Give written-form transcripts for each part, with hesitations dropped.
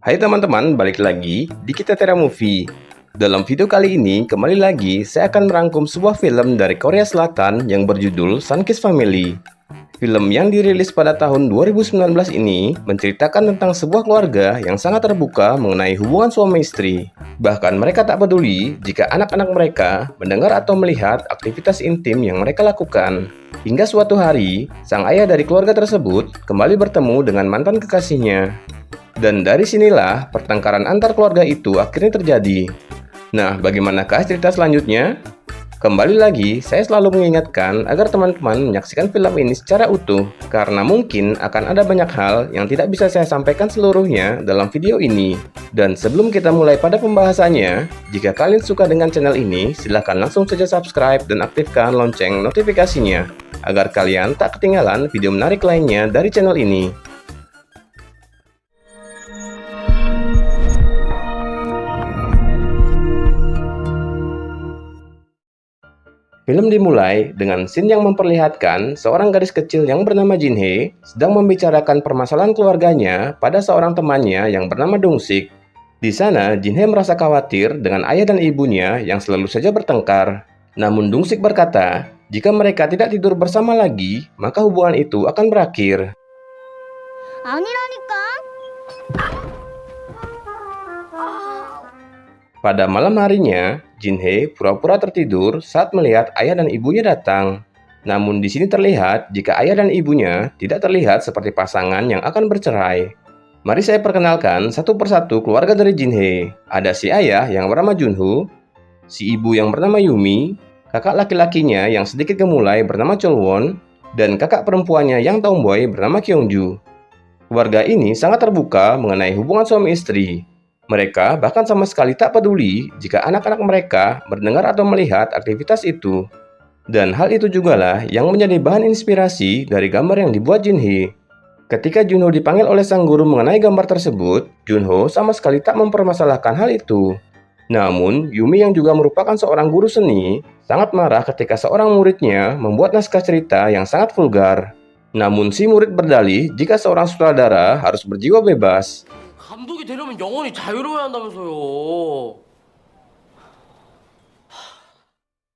Hai teman-teman, balik lagi di Kita Tera Movie. Dalam video kali ini, kembali lagi saya akan merangkum sebuah film dari Korea Selatan yang berjudul Sun Kiss Family. Film yang dirilis pada tahun 2019 ini menceritakan tentang sebuah keluarga yang sangat terbuka mengenai hubungan suami istri. Bahkan mereka tak peduli jika anak-anak mereka mendengar atau melihat aktivitas intim yang mereka lakukan. Hingga suatu hari, sang ayah dari keluarga tersebut kembali bertemu dengan mantan kekasihnya. Dan dari sinilah pertengkaran antar keluarga itu akhirnya terjadi. Nah, bagaimanakah cerita selanjutnya? Kembali lagi, saya selalu mengingatkan agar teman-teman menyaksikan film ini secara utuh, karena mungkin akan ada banyak hal yang tidak bisa saya sampaikan seluruhnya dalam video ini. Dan sebelum kita mulai pada pembahasannya, jika kalian suka dengan channel ini, silahkan langsung saja subscribe dan aktifkan lonceng notifikasinya, agar kalian tak ketinggalan video menarik lainnya dari channel ini. Film dimulai dengan scene yang memperlihatkan seorang gadis kecil yang bernama Jin-hee sedang membicarakan permasalahan keluarganya pada seorang temannya yang bernama Dong-sik. Di sana, Jin-hee merasa khawatir dengan ayah dan ibunya yang selalu saja bertengkar. Namun Dong-sik berkata, jika mereka tidak tidur bersama lagi, maka hubungan itu akan berakhir. 아니라니까. Pada malam harinya, Jin-hee pura-pura tertidur saat melihat ayah dan ibunya datang. Namun di sini terlihat jika ayah dan ibunya tidak terlihat seperti pasangan yang akan bercerai. Mari saya perkenalkan satu persatu keluarga dari Jin-hee. Ada si ayah yang bernama Junho, si ibu yang bernama Yumi, kakak laki-lakinya yang sedikit gemulai bernama Chol-won, dan kakak perempuannya yang tomboy bernama Kyung-ju. Keluarga ini sangat terbuka mengenai hubungan suami istri. Mereka bahkan sama sekali tak peduli jika anak-anak mereka mendengar atau melihat aktivitas itu. Dan hal itu jugalah yang menjadi bahan inspirasi dari gambar yang dibuat Jin-hee. Ketika Junho dipanggil oleh sang guru mengenai gambar tersebut, Junho sama sekali tak mempermasalahkan hal itu. Namun, Yumi yang juga merupakan seorang guru seni, sangat marah ketika seorang muridnya membuat naskah cerita yang sangat vulgar. Namun si murid berdalih jika seorang sutradara harus berjiwa bebas. 감독이 되려면 영원히 자유로워야 한다면서요.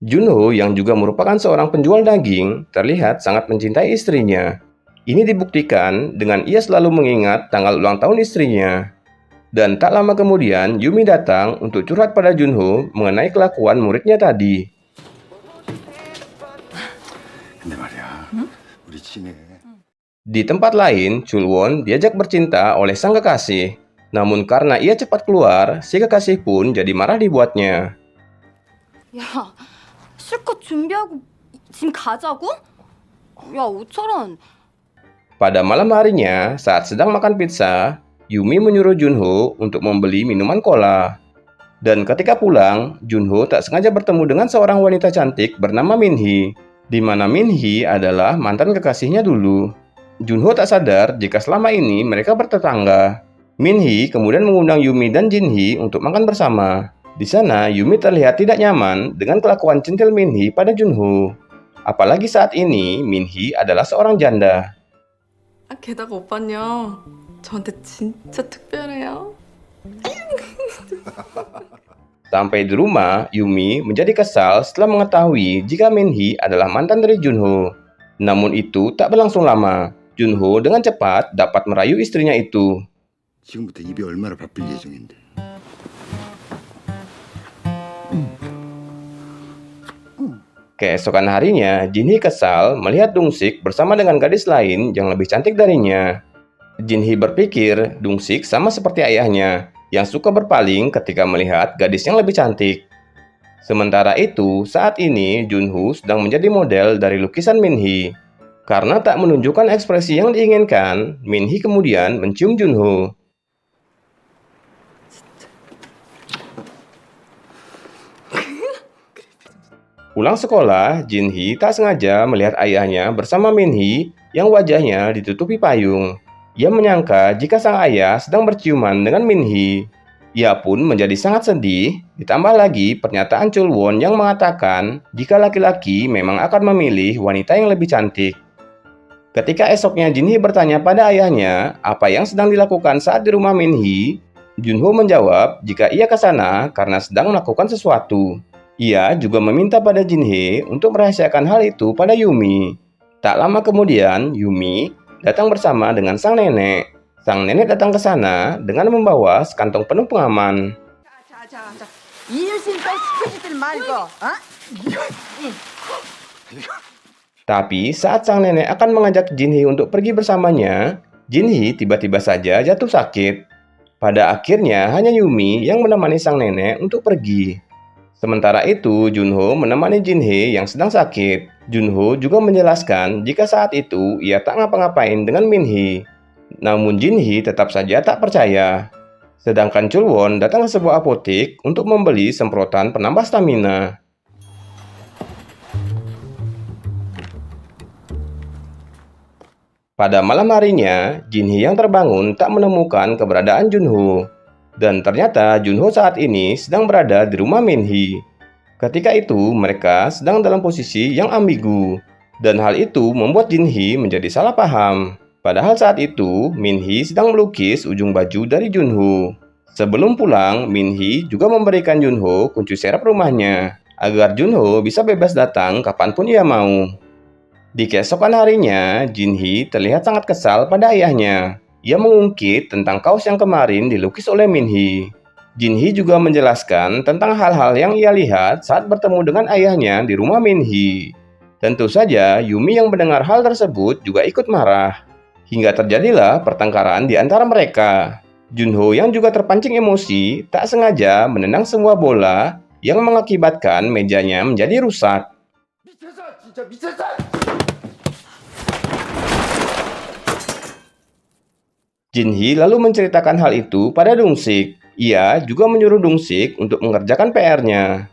Junho yang juga merupakan seorang penjual daging terlihat sangat mencintai istrinya. Ini dibuktikan dengan ia selalu mengingat tanggal ulang tahun istrinya. Dan tak lama kemudian Yumi datang untuk curhat pada Junho mengenai kelakuan muridnya tadi. 근데 말이야, 우리 진해. Di tempat lain, Chul-won diajak bercinta oleh sang kekasih. Namun karena ia cepat keluar, si kekasih pun jadi marah dibuatnya. 야, 실컷 준비하고 지금 가자고? 야, 오철원. Pada malam harinya, saat sedang makan pizza, Yumi menyuruh Junho untuk membeli minuman cola. Dan ketika pulang, Junho tak sengaja bertemu dengan seorang wanita cantik bernama Min-hee, di mana Min-hee adalah mantan kekasihnya dulu. Junho tak sadar jika selama ini mereka bertetangga. Min-hee kemudian mengundang Yumi dan Jin-hee untuk makan bersama. Di sana, Yumi terlihat tidak nyaman dengan kelakuan centil Min-hee pada Junho. Apalagi saat ini, Min-hee adalah seorang janda. 게다가 오빠는요, 저한테 진짜 특별해요. Sampai di rumah, Yumi menjadi kesal setelah mengetahui jika Min-hee adalah mantan dari Junho. Namun itu tak berlangsung lama. Junho dengan cepat dapat merayu istrinya itu. 지금부터 입이 얼마나 바쁠 예정인데. Keesokan harinya, Jin-hee kesal melihat Dong-sik bersama dengan gadis lain yang lebih cantik darinya. Jin-hee berpikir Dong-sik sama seperti ayahnya, yang suka berpaling ketika melihat gadis yang lebih cantik. Sementara itu, saat ini Junho sedang menjadi model dari lukisan Min-hee. Karena tak menunjukkan ekspresi yang diinginkan, Min-hee kemudian mencium Junho. Pulang sekolah, Jin-hee tak sengaja melihat ayahnya bersama Min-hee yang wajahnya ditutupi payung. Ia menyangka jika sang ayah sedang berciuman dengan Min-hee. Ia pun menjadi sangat sedih, ditambah lagi pernyataan Chul-won yang mengatakan jika laki-laki memang akan memilih wanita yang lebih cantik. Ketika esoknya Jin-hee bertanya pada ayahnya apa yang sedang dilakukan saat di rumah Min-hee, Junho menjawab jika ia ke sana karena sedang melakukan sesuatu. Ia juga meminta pada Jinhee untuk merahasiakan hal itu pada Yumi. Tak lama kemudian, Yumi datang bersama dengan sang nenek. Sang nenek datang ke sana dengan membawa sekantong penuh pengaman. 자, 이일신 또 시켜주들 말고, 어? Tapi saat sang nenek akan mengajak Jinhee untuk pergi bersamanya, Jinhee tiba-tiba saja jatuh sakit. Pada akhirnya hanya Yumi yang menemani sang nenek untuk pergi. Sementara itu, Junho menemani Jinhee yang sedang sakit. Junho juga menjelaskan jika saat itu ia tak ngapa-ngapain dengan Minhee. Namun Jinhee tetap saja tak percaya. Sedangkan Chulwon datang ke sebuah apotek untuk membeli semprotan penambah stamina. Pada malam harinya, Jinhee yang terbangun tak menemukan keberadaan Junho. Dan ternyata Junho saat ini sedang berada di rumah Minhee. Ketika itu, mereka sedang dalam posisi yang ambigu. Dan hal itu membuat Jinhee menjadi salah paham. Padahal saat itu, Minhee sedang melukis ujung baju dari Junho. Sebelum pulang, Minhee juga memberikan Junho kunci serep rumahnya, agar Junho bisa bebas datang kapanpun ia mau. Di keesokan harinya, Jinhee terlihat sangat kesal pada ayahnya. Ia mengungkit tentang kaos yang kemarin dilukis oleh Minhee. Jinhee juga menjelaskan tentang hal-hal yang ia lihat saat bertemu dengan ayahnya di rumah Minhee. Tentu saja, Yumi yang mendengar hal tersebut juga ikut marah. Hingga terjadilah pertengkaran di antara mereka. Junho yang juga terpancing emosi tak sengaja menendang sebuah bola yang mengakibatkan mejanya menjadi rusak. Jinhee lalu menceritakan hal itu pada Dungsik. Ia juga menyuruh Dungsik untuk mengerjakan PR-nya.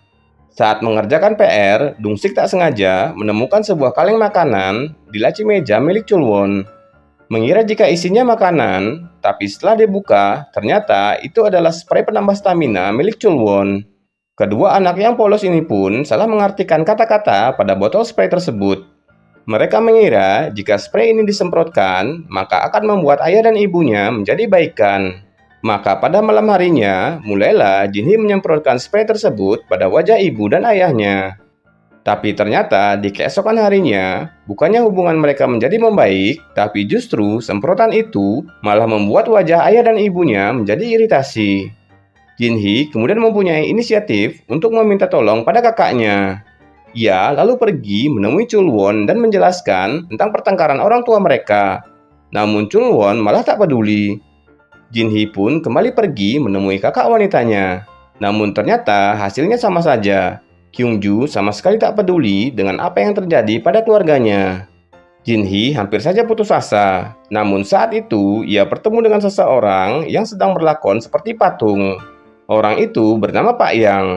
Saat mengerjakan PR, Dungsik tak sengaja menemukan sebuah kaleng makanan di laci meja milik Chulwon. Mengira jika isinya makanan, tapi setelah dibuka, ternyata itu adalah spray penambah stamina milik Chulwon. Kedua anak yang polos ini pun salah mengartikan kata-kata pada botol spray tersebut. Mereka mengira jika spray ini disemprotkan, maka akan membuat ayah dan ibunya menjadi baikan. Maka pada malam harinya, mulailah Jinhee menyemprotkan spray tersebut pada wajah ibu dan ayahnya. Tapi ternyata di keesokan harinya, bukannya hubungan mereka menjadi membaik, tapi justru semprotan itu malah membuat wajah ayah dan ibunya menjadi iritasi. Jinhee kemudian mempunyai inisiatif untuk meminta tolong pada kakaknya. Ia lalu pergi menemui Chulwon dan menjelaskan tentang pertengkaran orang tua mereka. Namun Chulwon malah tak peduli. Jinhee pun kembali pergi menemui kakak wanitanya. Namun ternyata hasilnya sama saja. Kyungju sama sekali tak peduli dengan apa yang terjadi pada keluarganya. Jinhee hampir saja putus asa. Namun saat itu ia bertemu dengan seseorang yang sedang berlakon seperti patung. Orang itu bernama Pak Yang.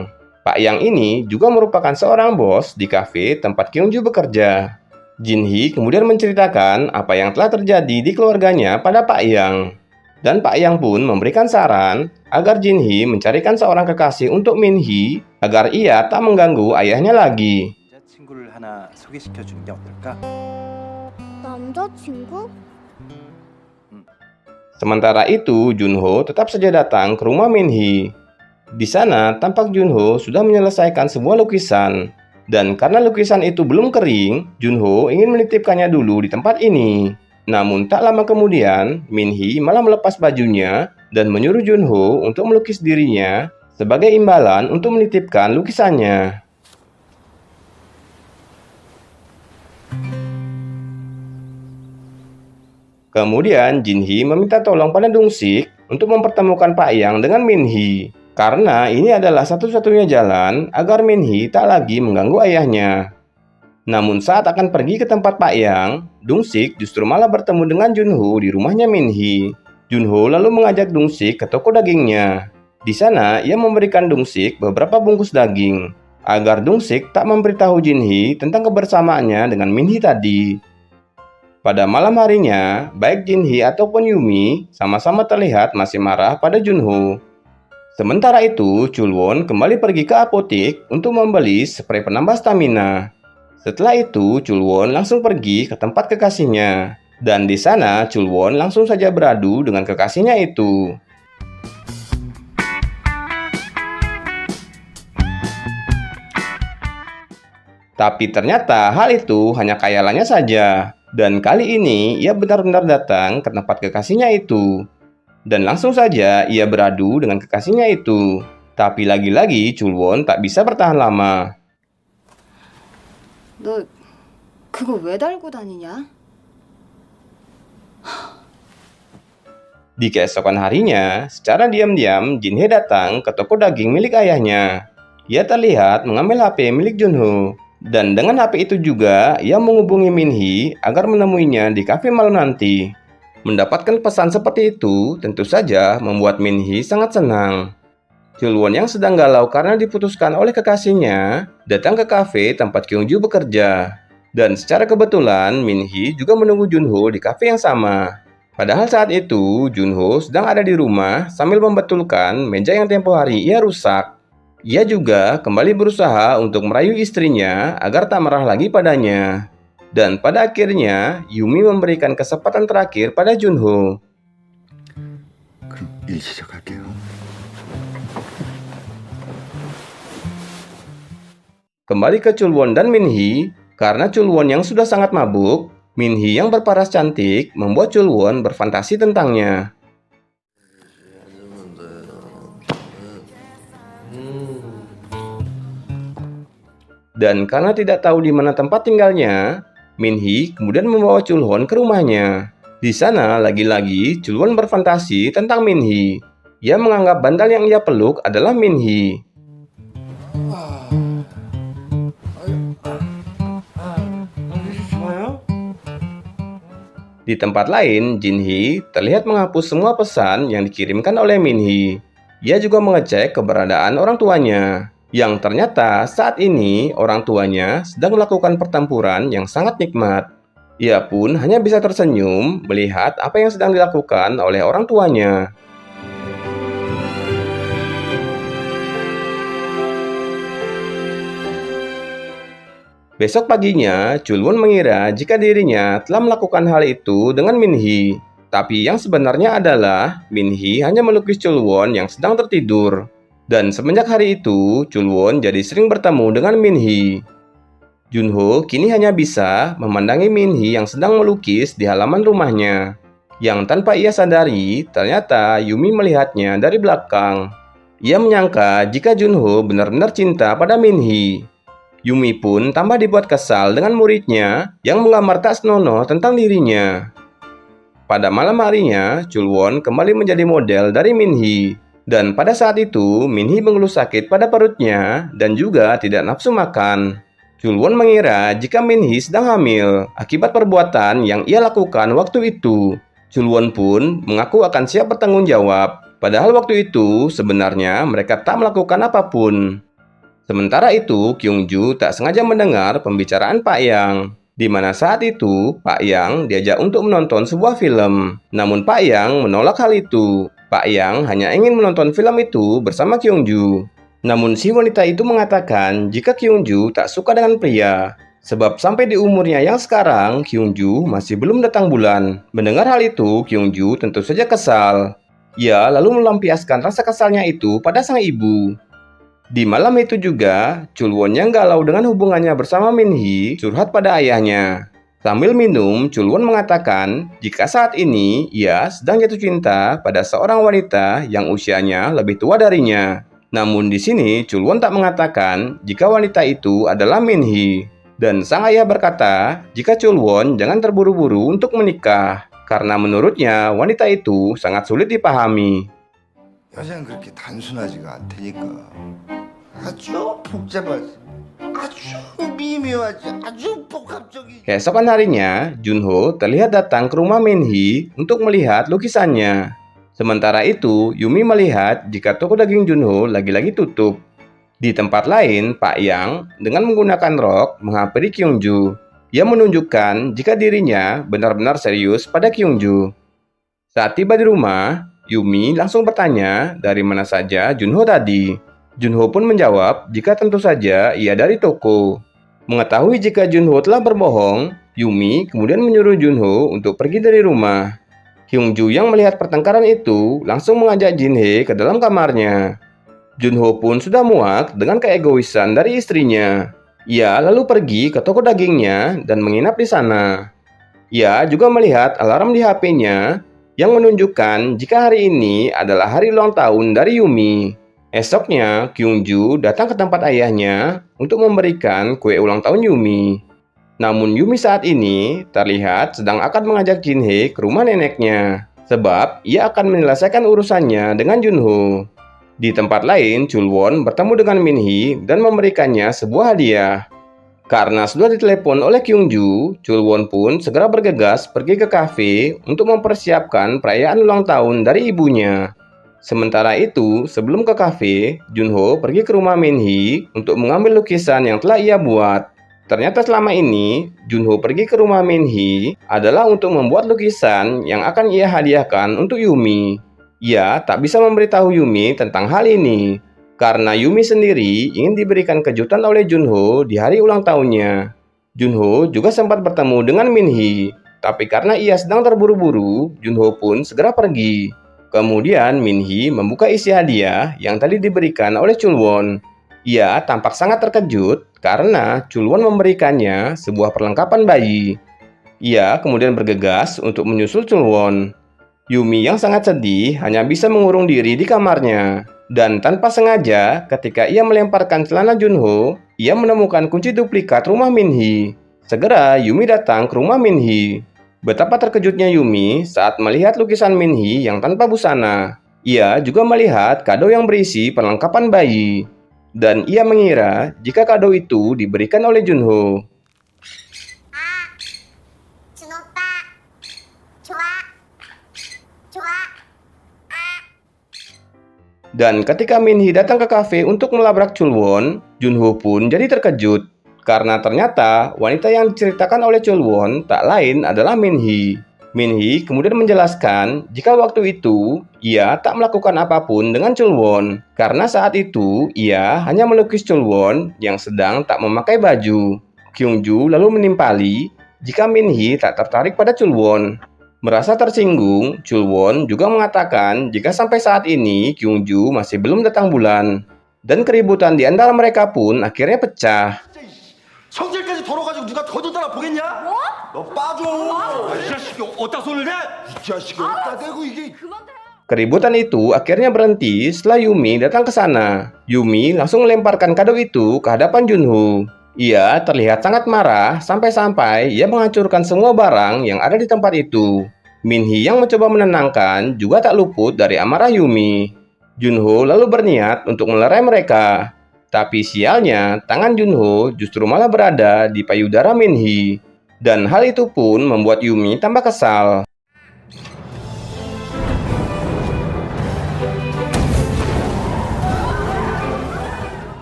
Pak Yang ini juga merupakan seorang bos di kafe tempat Kyungju bekerja. Jinhee kemudian menceritakan apa yang telah terjadi di keluarganya pada Pak Yang. Dan Pak Yang pun memberikan saran agar Jinhee mencarikan seorang kekasih untuk Minhee agar ia tak mengganggu ayahnya lagi. 친구를 하나 소개시켜 주는 게 어떨까? 남자친구? Sementara itu, Junho tetap saja datang ke rumah Minhee. Di sana, tampak Junho sudah menyelesaikan sebuah lukisan. Dan karena lukisan itu belum kering, Junho ingin menitipkannya dulu di tempat ini. Namun tak lama kemudian, Minhee malah melepas bajunya dan menyuruh Junho untuk melukis dirinya sebagai imbalan untuk menitipkan lukisannya. Kemudian Jinhee meminta tolong pada Dungsik untuk mempertemukan Pak Yang dengan Minhee. Karena ini adalah satu-satunya jalan agar Minhee tak lagi mengganggu ayahnya. Namun saat akan pergi ke tempat Pak Yang, Dungsik justru malah bertemu dengan Junho di rumahnya Minhee. Junho lalu mengajak Dungsik ke toko dagingnya. Di sana ia memberikan Dungsik beberapa bungkus daging, agar Dungsik tak memberitahu Jinhee tentang kebersamaannya dengan Minhee tadi. Pada malam harinya, baik Jinhee ataupun Yumi sama-sama terlihat masih marah pada Junho. Sementara itu, Chulwon kembali pergi ke apotek untuk membeli spray penambah stamina. Setelah itu, Chulwon langsung pergi ke tempat kekasihnya. Dan di sana, Chulwon langsung saja beradu dengan kekasihnya itu. Tapi ternyata hal itu hanya khayalannya saja. Dan kali ini ia benar-benar datang ke tempat kekasihnya itu. Dan langsung saja ia beradu dengan kekasihnya itu. Tapi lagi-lagi Chulwon tak bisa bertahan lama. 너 그거 왜 달고 다니냐? Di keesokan harinya, secara diam-diam Jinhye datang ke toko daging milik ayahnya. Ia terlihat mengambil HP milik Junho. Dan dengan HP itu juga, ia menghubungi Minhee agar menemuinya di kafe malam nanti. Mendapatkan pesan seperti itu tentu saja membuat Minhee sangat senang. Chulwon yang sedang galau karena diputuskan oleh kekasihnya, datang ke kafe tempat Kyungju bekerja. Dan secara kebetulan, Minhee juga menunggu Junho di kafe yang sama. Padahal saat itu, Junho sedang ada di rumah sambil membetulkan meja yang tempo hari ia rusak. Ia juga kembali berusaha untuk merayu istrinya agar tak marah lagi padanya. Dan pada akhirnya, Yumi memberikan kesempatan terakhir pada Junho. 그럼 일 시작할게요. Kembali ke Chulwon dan Minhee, karena Chulwon yang sudah sangat mabuk, Minhee yang berparas cantik membuat Chulwon berfantasi tentangnya. Dan karena tidak tahu di mana tempat tinggalnya, Minhee kemudian membawa Chulwon ke rumahnya. Di sana lagi-lagi Chulwon berfantasi tentang Minhee. Ia menganggap bantal yang ia peluk adalah Minhee. Di tempat lain, Jinhee terlihat menghapus semua pesan yang dikirimkan oleh Minhee. Ia juga mengecek keberadaan orang tuanya, yang ternyata saat ini orang tuanya sedang melakukan pertempuran yang sangat nikmat. Ia pun hanya bisa tersenyum melihat apa yang sedang dilakukan oleh orang tuanya. Besok paginya, Chulwon mengira jika dirinya telah melakukan hal itu dengan Minhee. Tapi yang sebenarnya adalah Minhee hanya melukis Chulwon yang sedang tertidur. Dan semenjak hari itu, Chulwon jadi sering bertemu dengan Minhee. Junho kini hanya bisa memandangi Minhee yang sedang melukis di halaman rumahnya. Yang tanpa ia sadari, ternyata Yumi melihatnya dari belakang. Ia menyangka jika Junho benar-benar cinta pada Minhee. Yumi pun tambah dibuat kesal dengan muridnya yang menggambar tak senonoh tentang dirinya. Pada malam harinya, Chulwon kembali menjadi model dari Minhee. Dan pada saat itu, Minhee mengeluh sakit pada perutnya dan juga tidak nafsu makan. Chulwon mengira jika Minhee sedang hamil akibat perbuatan yang ia lakukan waktu itu. Chulwon pun mengaku akan siap bertanggung jawab. Padahal waktu itu sebenarnya mereka tak melakukan apapun. Sementara itu, Kyungju tak sengaja mendengar pembicaraan Pak Yang, di mana saat itu Pak Yang diajak untuk menonton sebuah film. Namun Pak Yang menolak hal itu. Pak Yang hanya ingin menonton film itu bersama Kyungju. Namun si wanita itu mengatakan jika Kyungju tak suka dengan pria. Sebab sampai di umurnya yang sekarang, Kyungju masih belum datang bulan. Mendengar hal itu, Kyungju tentu saja kesal. Ia lalu melampiaskan rasa kesalnya itu pada sang ibu. Di malam itu juga, Chulwon yang galau dengan hubungannya bersama Minhee curhat pada ayahnya. Sambil minum, Chulwon mengatakan jika saat ini ia sedang jatuh cinta pada seorang wanita yang usianya lebih tua darinya. Namun di sini Chulwon tak mengatakan jika wanita itu adalah Minhee. Dan sang ayah berkata jika Chulwon jangan terburu-buru untuk menikah, karena menurutnya wanita itu sangat sulit dipahami. 여자는 그렇게 단순하지가 않다니까. 아주 복잡하지. 아주 미묘하지. 아주 복합적이지. Keesokan harinya, Junho terlihat datang ke rumah Minhee untuk melihat lukisannya. Sementara itu, Yumi melihat jika toko daging Junho lagi-lagi tutup. Di tempat lain, Pak Yang dengan menggunakan rok menghampiri Kyungju. Ia menunjukkan jika dirinya benar-benar serius pada Kyungju. Saat tiba di rumah, Yumi langsung bertanya dari mana saja Junho tadi. Junho pun menjawab jika tentu saja ia dari toko. Mengetahui jika Junho telah berbohong, Yumi kemudian menyuruh Junho untuk pergi dari rumah. Kyungju yang melihat pertengkaran itu langsung mengajak Jinhye ke dalam kamarnya. Junho pun sudah muak dengan keegoisan dari istrinya. Ia lalu pergi ke toko dagingnya dan menginap di sana. Ia juga melihat alarm di HP-nya yang menunjukkan jika hari ini adalah hari ulang tahun dari Yumi. Esoknya, Kyungju datang ke tempat ayahnya untuk memberikan kue ulang tahun Yumi. Namun Yumi saat ini terlihat sedang akan mengajak Jinhye ke rumah neneknya, sebab ia akan menyelesaikan urusannya dengan Junho. Di tempat lain, Chulwon bertemu dengan Minhee dan memberikannya sebuah hadiah. Karena sudah ditelepon oleh Kyungju, Chulwon pun segera bergegas pergi ke kafe untuk mempersiapkan perayaan ulang tahun dari ibunya. Sementara itu, sebelum ke kafe, Junho pergi ke rumah Minhee untuk mengambil lukisan yang telah ia buat. Ternyata selama ini, Junho pergi ke rumah Minhee adalah untuk membuat lukisan yang akan ia hadiahkan untuk Yumi. Ia tak bisa memberitahu Yumi tentang hal ini, karena Yumi sendiri ingin diberikan kejutan oleh Junho di hari ulang tahunnya. Junho juga sempat bertemu dengan Minhee, tapi karena ia sedang terburu-buru, Junho pun segera pergi. Kemudian Minhee membuka isi hadiah yang tadi diberikan oleh Chulwon. Ia tampak sangat terkejut karena Chulwon memberikannya sebuah perlengkapan bayi. Ia kemudian bergegas untuk menyusul Chulwon. Yumi yang sangat sedih hanya bisa mengurung diri di kamarnya. Dan tanpa sengaja, ketika ia melemparkan celana Junho, ia menemukan kunci duplikat rumah Minhee. Segera Yumi datang ke rumah Minhee. Betapa terkejutnya Yumi saat melihat lukisan Minhee yang tanpa busana. Ia juga melihat kado yang berisi perlengkapan bayi. Dan ia mengira jika kado itu diberikan oleh Junho. Dan ketika Minhee datang ke kafe untuk melabrak Chulwon, Junho pun jadi terkejut. Karena ternyata wanita yang diceritakan oleh Chulwon tak lain adalah Minhee. Minhee kemudian menjelaskan jika waktu itu ia tak melakukan apapun dengan Chulwon. Karena saat itu ia hanya melukis Chulwon yang sedang tak memakai baju. Kyungju lalu menimpali jika Minhee tak tertarik pada Chulwon. Merasa tersinggung, Chulwon juga mengatakan jika sampai saat ini Kyungju masih belum datang bulan. Dan keributan di antara mereka pun akhirnya pecah. 성질까지 덜어가지고 누가 더 듣다나 보겠냐? 뭐? 너 빠져! 이 자식이 어디다 손을 대? 이 자식이 어디다 대고 이게... Keributan itu akhirnya berhenti setelah Yumi datang ke sana. Yumi langsung melemparkan kado itu ke hadapan Junho. Ia terlihat sangat marah sampai-sampai ia menghancurkan semua barang yang ada di tempat itu. Minhee yang mencoba menenangkan juga tak luput dari amarah Yumi. Junho lalu berniat untuk melerai mereka. Tapi sialnya, tangan Junho justru malah berada di payudara Minhee. Dan hal itu pun membuat Yumi tambah kesal.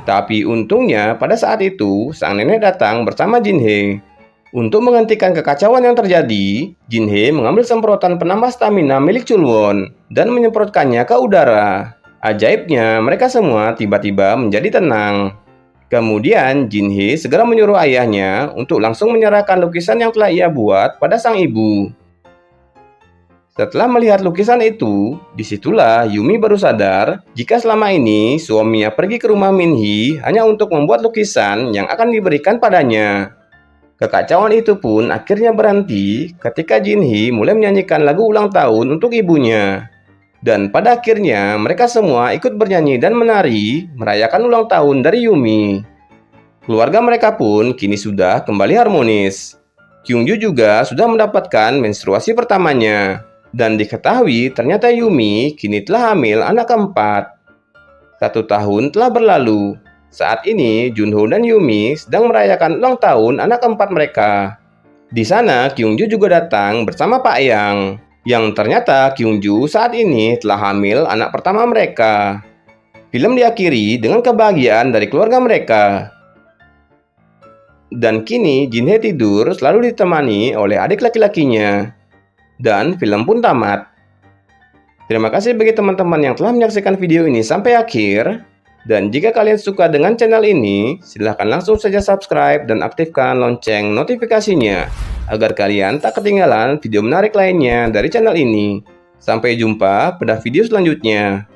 Tapi untungnya pada saat itu sang nenek datang bersama Jinhye. Untuk menghentikan kekacauan yang terjadi, Jinhye mengambil semprotan penambah stamina milik Chulwon dan menyemprotkannya ke udara. Ajaibnya mereka semua tiba-tiba menjadi tenang. Kemudian Jinhye segera menyuruh ayahnya untuk langsung menyerahkan lukisan yang telah ia buat pada sang ibu. Setelah melihat lukisan itu, disitulah Yumi baru sadar jika selama ini suaminya pergi ke rumah Minhee hanya untuk membuat lukisan yang akan diberikan padanya. Kekacauan itu pun akhirnya berhenti ketika Jinhye mulai menyanyikan lagu ulang tahun untuk ibunya. Dan pada akhirnya mereka semua ikut bernyanyi dan menari merayakan ulang tahun dari Yumi. Keluarga mereka pun kini sudah kembali harmonis. Kyungju juga sudah mendapatkan menstruasi pertamanya. Dan diketahui ternyata Yumi kini telah hamil anak keempat. 1 tahun telah berlalu. Saat ini Junho dan Yumi sedang merayakan ulang tahun anak keempat mereka. Di sana Kyungju juga datang bersama Pak Yang. Yang ternyata Kyungju saat ini telah hamil anak pertama mereka. Film diakhiri dengan kebahagiaan dari keluarga mereka. Dan kini Jinhye tidur selalu ditemani oleh adik laki-lakinya. Dan film pun tamat. Terima kasih bagi teman-teman yang telah menyaksikan video ini sampai akhir. Dan jika kalian suka dengan channel ini, silahkan langsung saja subscribe dan aktifkan lonceng notifikasinya agar kalian tak ketinggalan video menarik lainnya dari channel ini. Sampai jumpa pada video selanjutnya.